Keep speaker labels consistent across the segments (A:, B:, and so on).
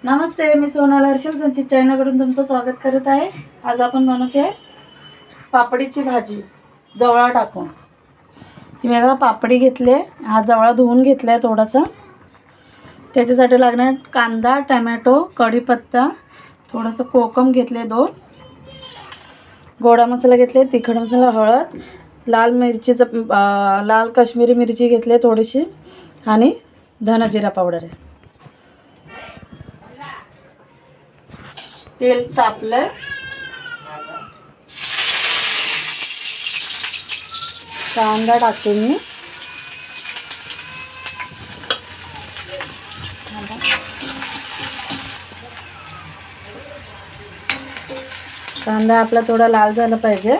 A: नमस्ते, मी सोनल हर्षल संचित चॅनलकडून तुमचं स्वागत करत आहे। आज आपण बनवते पापडीची भाजी जवळा टाकून। ही वेगळा पापडी घेतले, हा जवळा धुवून घेतलाय थोडासा। त्याच्यासाठी लागणार कांदा, टोमॅटो, कढीपत्ता, थोडंसं कोकम घेतले 2, गोडा मसाला घेतले, तिखट मसाला, हळद, लाल मिरचीचं लाल काश्मीरी मिरची घेतले थोडीशी आणि धना जिरा पावडर आहे। तेल तापलं, कांदा टाकते मी। कांदा आपला थोडा लाल झाला पाहिजे।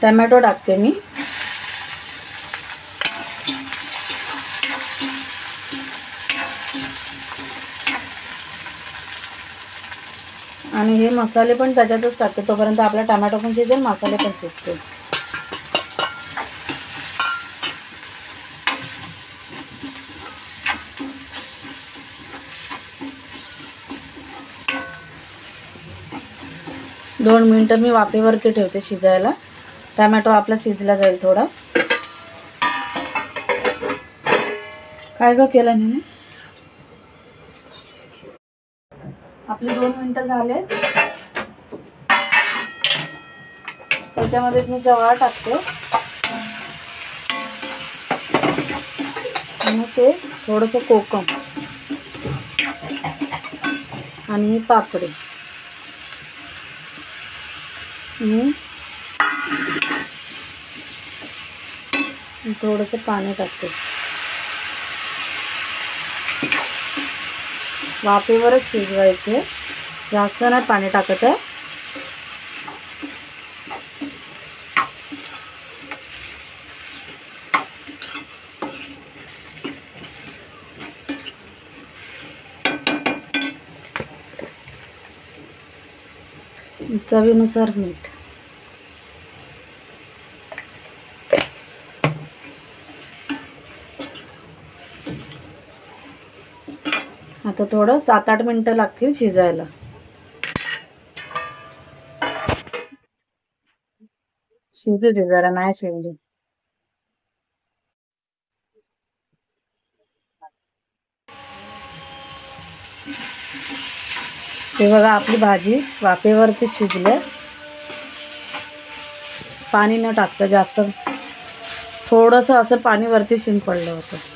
A: टोमॅटो टाकते मी। आणि हे मसाले पण त्याच्यातच टाकते, तोपर्यंत आपला टोमॅटो पण शिजेल, मसाले पण शिजतील। दोन मिनिटं मी वाफेवरती ठेवते शिजायला। टोमॅटो आपला शिजला जाईल थोडा। काय ग केलं नाही? आपले 2 मिनिटं झाले। त्याच्यामध्ये मी जवळा टाकते आणि ते थोडंसं कोकम आणि पापडी थोडंसं पाणी टाकते। वाफेवरच शिजवायचे, जास्त नाही पाणी टाकत आहे। चवीनुसार मीठ। आता थोडं 7-8 मिनिटं लागतील शिजायला। शिजू दे जरा, नाही शिजली। हे बघा, आपली भाजी वाफेवरती शिजले। पाणी न टाकता जास्त, थोडंसं असं पाणी वरती शिंपडलं होतं।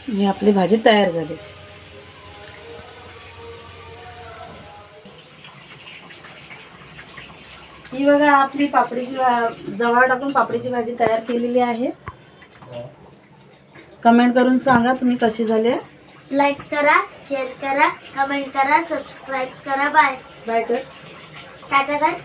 A: ही आपली भाजी तयार झाली। ही बघा, आपली पापडीची जवळ टाकून पापडीची भाजी तयार केलेली आहे। कमेंट करून सांगा तुम्ही कशी झाली।
B: लाईक करा, शेअर करा, कमेंट करा, सबस्क्राईब करा। बाय
A: बाय कर,
B: टाटा कर।